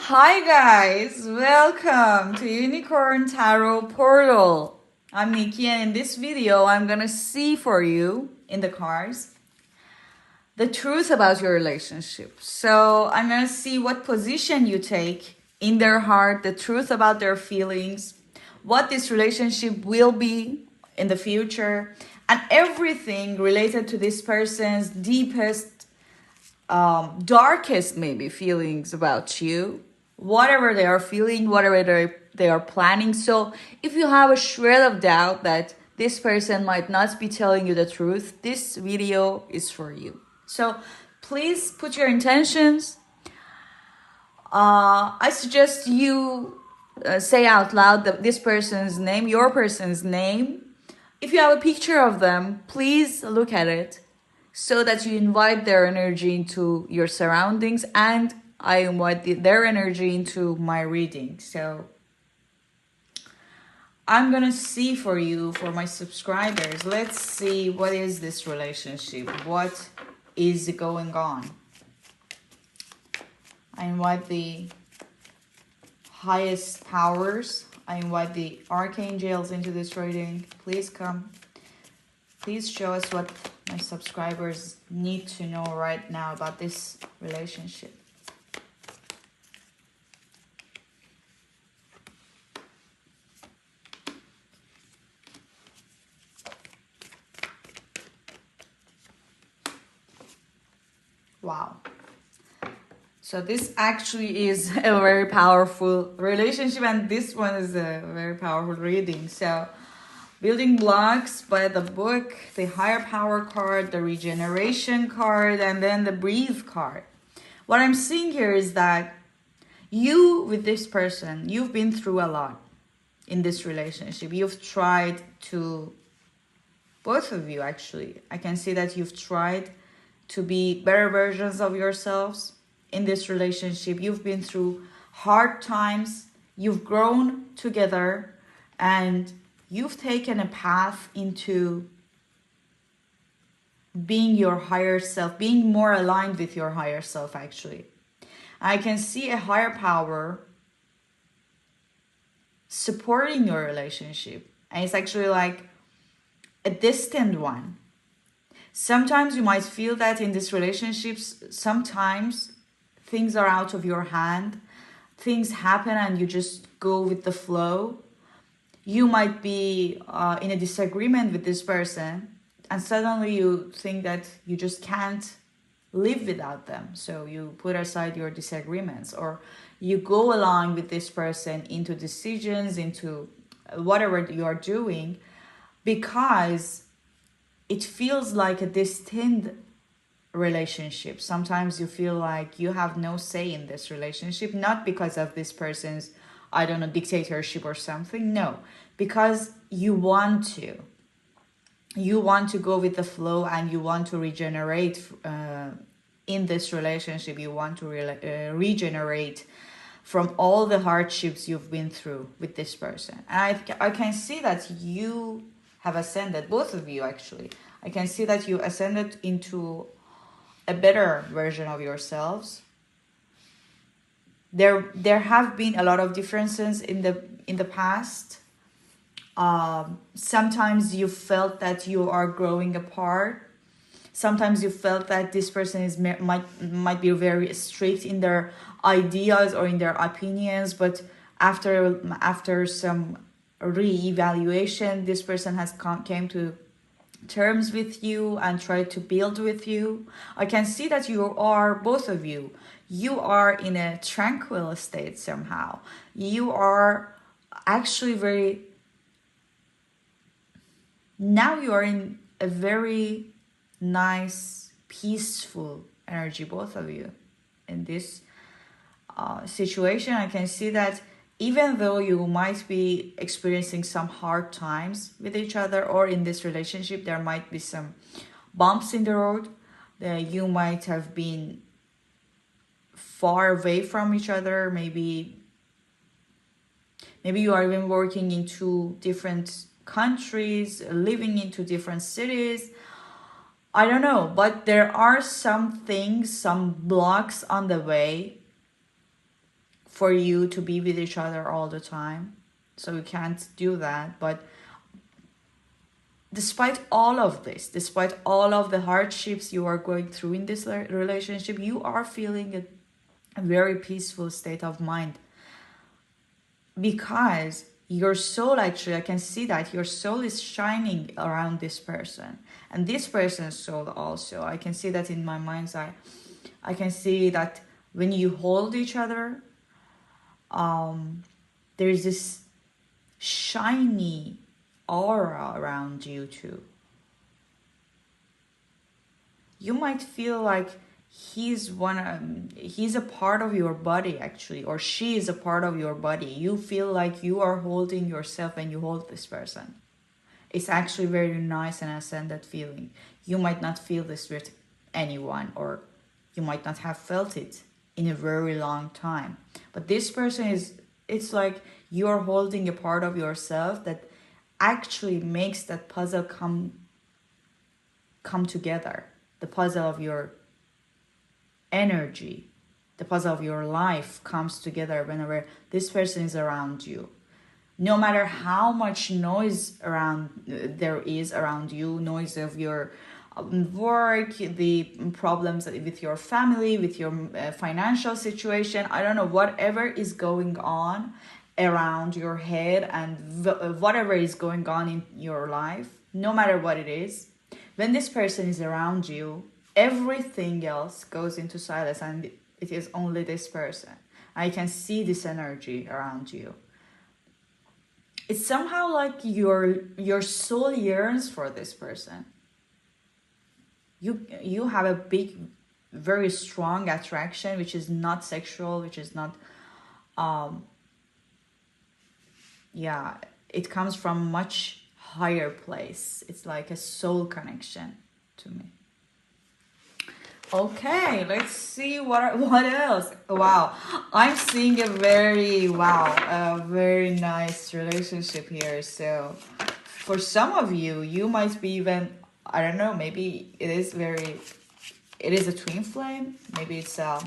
Hi guys, welcome to Unicorn Tarot Portal. I'm Nikki, and in this video I'm gonna see for you in the cards the truth about your relationship. So I'm gonna see what position you take in their heart, the truth about their feelings, what this relationship will be in the future, and everything related to this person's deepest darkest maybe feelings about you, whatever they are feeling, whatever they are planning. So if you have a shred of doubt that this person might not be telling you the truth, this video is for you. So please put your intentions. I suggest you say out loud this person's name, your person's name. If you have a picture of them, please look at it so that you invite their energy into your surroundings, and I invite their energy into my reading. So I'm gonna see for you, for my subscribers. Let's see, what is this relationship? What is going on? I invite the highest powers. I invite the archangels into this reading. Please come. Please show us what my subscribers need to know right now about this relationship. Wow. So this actually is a very powerful relationship, and this one is a very powerful reading. So building blocks by the book, the higher power card, the regeneration card, and then the breathe card. What I'm seeing here is that you, with this person, you've been through a lot in this relationship. You've tried to, both of you actually, I can see that you've tried to be better versions of yourselves in this relationship. You've been through hard times, you've grown together, and you've taken a path into being your higher self, being more aligned with your higher self actually. I can see a higher power supporting your relationship, and it's actually like a distant one. Sometimes you might feel that in these relationships, sometimes things are out of your hand, things happen and you just go with the flow. You might be in a disagreement with this person, and suddenly you think that you just can't live without them. So you put aside your disagreements, or you go along with this person into decisions, into whatever you are doing, because it feels like a distant relationship. Sometimes you feel like you have no say in this relationship, not because of this person's, I don't know, dictatorship or something. No, because you want to. You want to go with the flow, and you want to regenerate in this relationship. You want to regenerate from all the hardships you've been through with this person. And I can see that you have ascended, both of you actually. I can see that you ascended into a better version of yourselves. There have been a lot of differences in the past. Sometimes you felt that you are growing apart. Sometimes you felt that this person might be very strict in their ideas or in their opinions, but after some re-evaluation, this person has came to terms with you and tried to build with you. I can see that you are, both of you, you are in a tranquil state somehow. You are actually now you are in a very nice, peaceful energy, both of you. In this situation, I can see that even though you might be experiencing some hard times with each other, or in this relationship, there might be some bumps in the road, that you might have been far away from each other. Maybe you are even working in two different countries, living in two different cities. I don't know, but there are some things, some blocks on the way for you to be with each other all the time. So you can't do that. But despite all of this, despite all of the hardships you are going through in this relationship, you are feeling a very peaceful state of mind, because your soul, actually, I can see that your soul is shining around this person, and this person's soul also. I can see that in my mind's eye. I can see that when you hold each other, there's this shiny aura around you too. You might feel like he's a part of your body, actually, or she is a part of your body. You feel like you are holding yourself when you hold this person. It's actually very nice and ascended feeling. You might not feel this with anyone, or you might not have felt it in a very long time. But this person it's like you're holding a part of yourself that actually makes that puzzle come together. The puzzle of your energy, the puzzle of your life comes together whenever this person is around you. No matter how much noise there is around you, noise of your work, the problems with your family, with your financial situation, I don't know, whatever is going on around your head, and whatever is going on in your life, no matter what it is, when this person is around you, everything else goes into silence, and it is only this person. I can see this energy around you. It's somehow like your soul yearns for this person. You have a big, very strong attraction, which is not sexual, which is not it comes from much higher place. It's like a soul connection to me. Okay, let's see what else. Wow, I'm seeing a very nice relationship here. So for some of you, you might be even, I don't know, maybe it is a twin flame. Maybe it's a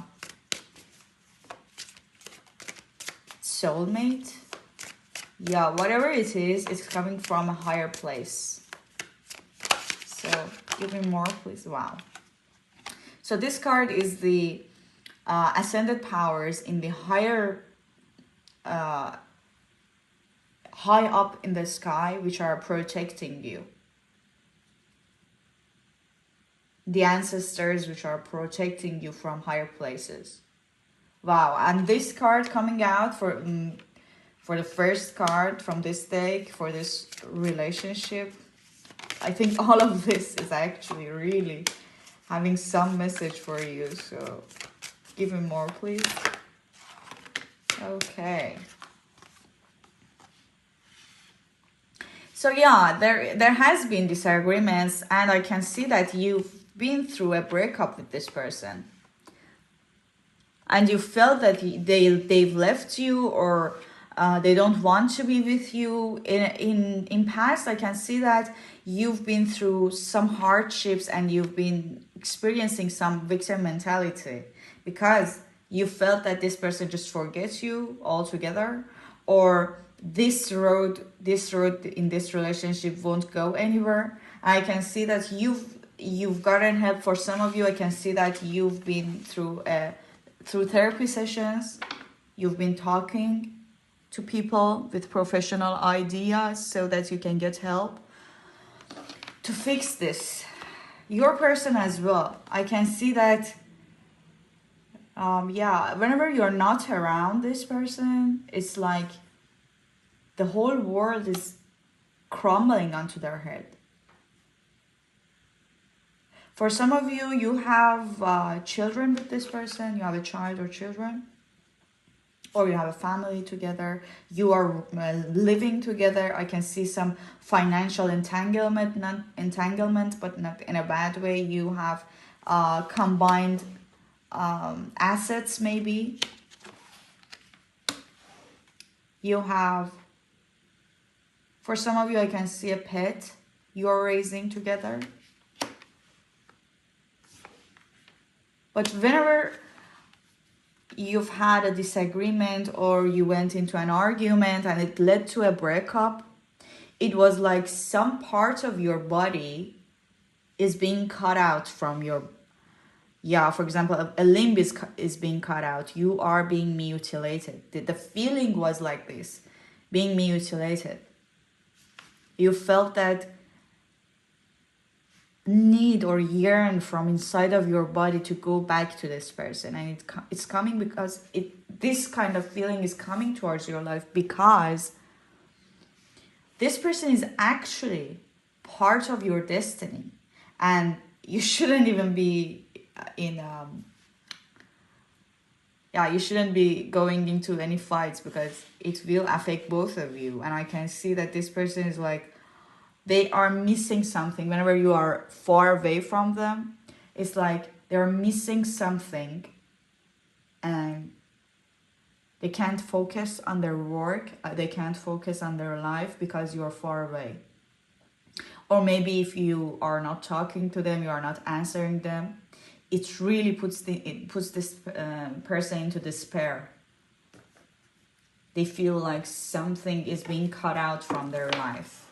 soulmate. Yeah, whatever it is, it's coming from a higher place. So give me more, please. Wow. So this card is the ascended powers in the higher, high up in the sky, which are protecting you. The ancestors, which are protecting you from higher places. Wow. And this card coming out for the first card from this deck for this relationship, I think all of this is actually really having some message for you. So give me more, please. Okay. So yeah, there has been disagreements, and I can see that you've been through a breakup with this person, and you felt that they've left you, or they don't want to be with you. In past, I can see that you've been through some hardships and you've been experiencing some victim mentality, because you felt that this person just forgets you altogether, or this road in this relationship won't go anywhere. I can see that you've gotten help. For some of you, I can see that you've been through therapy sessions. You've been talking to people with professional ideas so that you can get help to fix this. Your person as well. I can see that, whenever you're not around this person, it's like the whole world is crumbling onto their head. For some of you, you have children with this person. You have a child or children, or you have a family together. You are living together. I can see some financial entanglement, but not in a bad way. You have combined assets, maybe. You have, for some of you, I can see a pet you're raising together. But whenever you've had a disagreement or you went into an argument and it led to a breakup, it was like some part of your body is being cut out from your, yeah, for example, a limb is being cut out. You are being mutilated. The feeling was like this, being mutilated. You felt that need or yearn from inside of your body to go back to this person, and it's coming because this kind of feeling is coming towards your life because this person is actually part of your destiny, and you shouldn't even be in you shouldn't be going into any fights because it will affect both of you. And I can see that this person is like, they are missing something. Whenever you are far away from them, it's like they're missing something and they can't focus on their work, they can't focus on their life because you're far away. Or maybe if you are not talking to them, you are not answering them, it really puts this person into despair. They feel like something is being cut out from their life.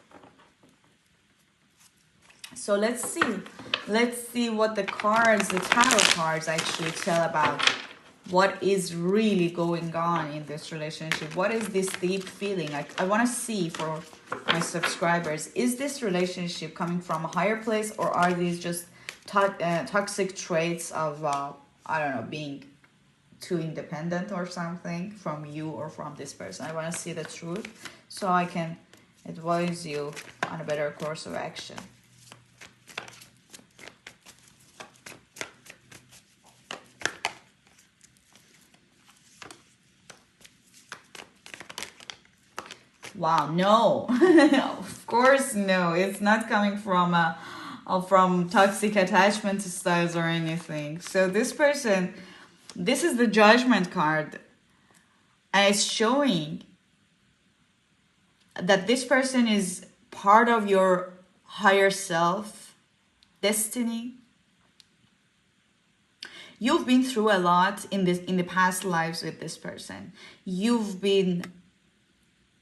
So let's see what the tarot cards actually tell about what is really going on in this relationship. What is this deep feeling? I want to see for my subscribers, is this relationship coming from a higher place, or are these just toxic traits of I don't know, being too independent or something from you or from this person? I want to see the truth so I can advise you on a better course of action. Wow, no. Of course no. It's not coming from toxic attachment styles or anything. So this person, this is the Judgment card, and it's showing that this person is part of your higher self, destiny. You've been through a lot in the past lives with this person. You've been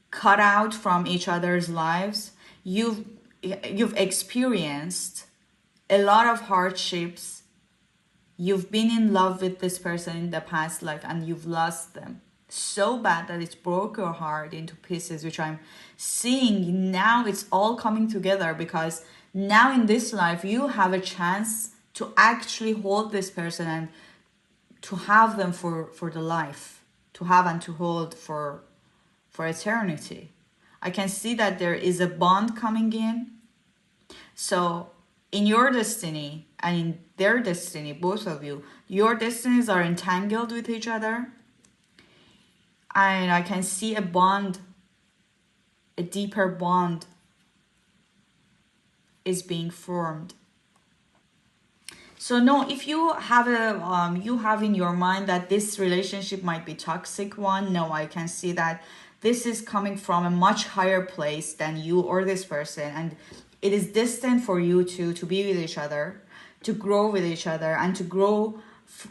cut out from each other's lives. You've experienced a lot of hardships. You've been in love with this person in the past life and you've lost them so bad that it broke your heart into pieces, which I'm seeing now. It's all coming together because now in this life you have a chance to actually hold this person and to have them for the life, to have and to hold for eternity. I can see that there is a bond coming in. So in your destiny and in their destiny, both of you, your destinies are entangled with each other. And I can see a bond, a deeper bond is being formed. So no, if you have you have in your mind that this relationship might be toxic one, no, I can see that this is coming from a much higher place than you or this person, and it is destined for you to be with each other, to grow with each other, and to grow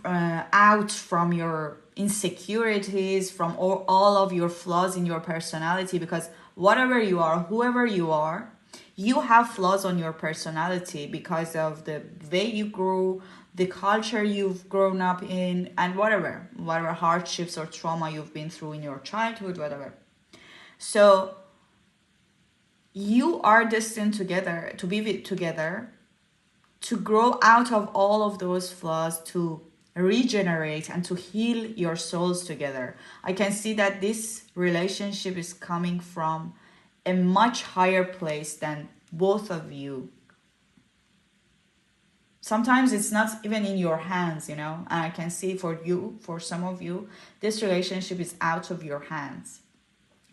out from your insecurities, from all of your flaws in your personality, because whatever you are, whoever you are, you have flaws on your personality because of the way you grew, the culture you've grown up in, and whatever hardships or trauma you've been through in your childhood, whatever. So you are destined together to be together, to grow out of all of those flaws, to regenerate and to heal your souls together. I can see that this relationship is coming from a much higher place than both of you. Sometimes it's not even in your hands, and I can see for some of you, this relationship is out of your hands.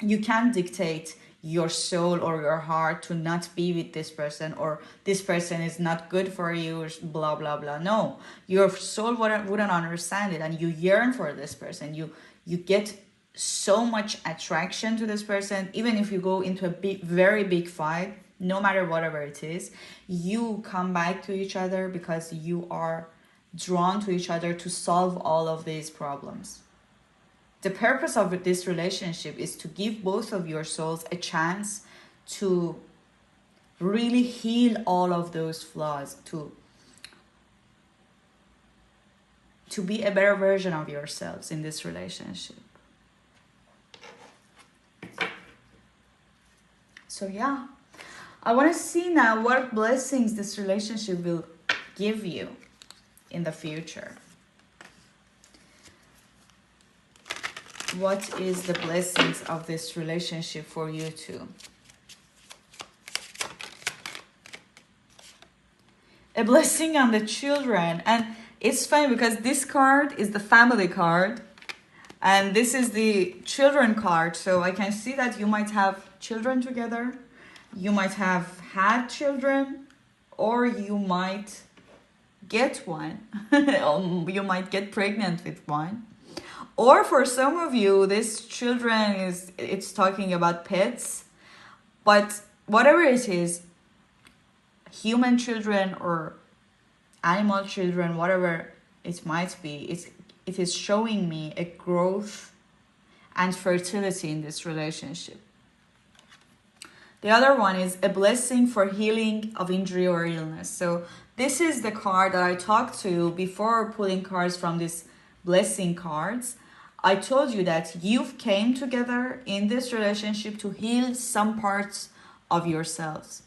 You can't dictate your soul or your heart to not be with this person, or this person is not good for you, or blah blah blah. No, your soul wouldn't understand it, and you yearn for this person. You get so much attraction to this person. Even if you go into a very big fight, no matter whatever it is, you come back to each other because you are drawn to each other to solve all of these problems. The purpose of this relationship is to give both of your souls a chance to really heal all of those flaws, to be a better version of yourselves in this relationship. So yeah, I want to see now what blessings this relationship will give you in the future. What is the blessings of this relationship for you two? A blessing on the children. And it's funny because this card is the family card and this is the children card. So I can see that you might have children together, you might have had children, or you might get one. You might get pregnant with one. Or for some of you, this children it's talking about pets. But whatever it is, human children or animal children, whatever it might be, it is showing me a growth and fertility in this relationship. The other one is a blessing for healing of injury or illness. So this is the card that I talked to before pulling cards from this blessing cards. I told you that you've came together in this relationship to heal some parts of yourselves.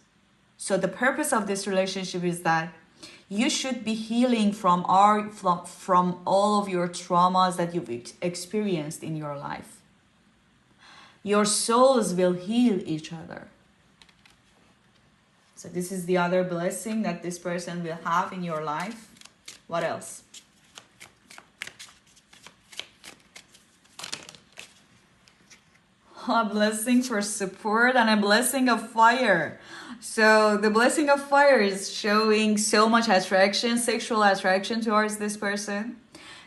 So the purpose of this relationship is that you should be healing from all of your traumas that you've experienced in your life. Your souls will heal each other. So this is the other blessing that this person will have in your life. What else? A blessing for support and a blessing of fire. So the blessing of fire is showing so much attraction, sexual attraction towards this person.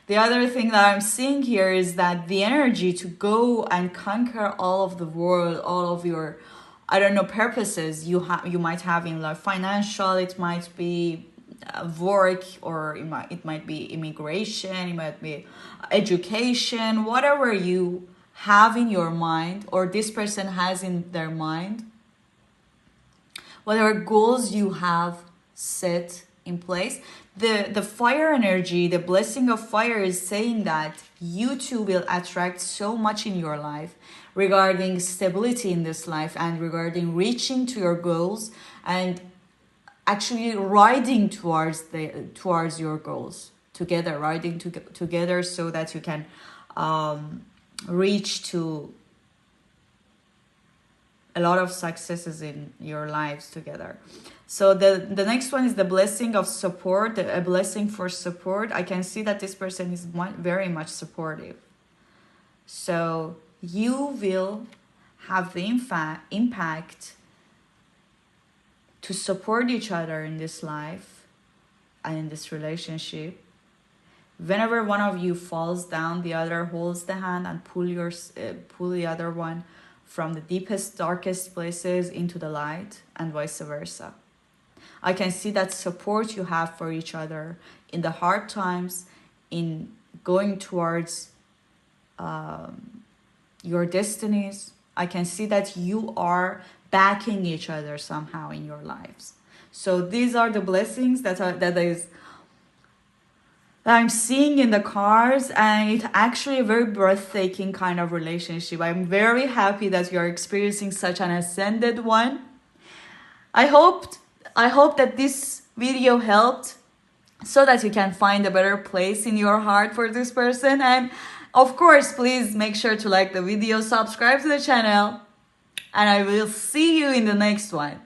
The other thing that I'm seeing here is that the energy to go and conquer all of the world, all of your, I don't know, purposes you might have in life. Financial, it might be work, or it might be immigration, it might be education, whatever you have in your mind or this person has in their mind, whatever goals you have set in place. The fire energy, the blessing of fire is saying that you two will attract so much in your life regarding stability in this life and regarding reaching to your goals and actually riding towards your goals together, riding together so that you can reach to a lot of successes in your lives together. So the next one is the blessing of support, a blessing for support. I can see that this person is very much supportive. So you will have the impact to support each other in this life and in this relationship. Whenever one of you falls down, the other holds the hand and pull the other one from the deepest, darkest places into the light, and vice versa. I can see that support you have for each other in the hard times, in going towards your destinies. I can see that you are backing each other somehow in your lives. So these are the blessings that I'm seeing in the cards, and it's actually a very breathtaking kind of relationship. I'm very happy that you're experiencing such an ascended one. I hope that this video helped so that you can find a better place in your heart for this person. And of course, please make sure to like the video, subscribe to the channel, and I will see you in the next one.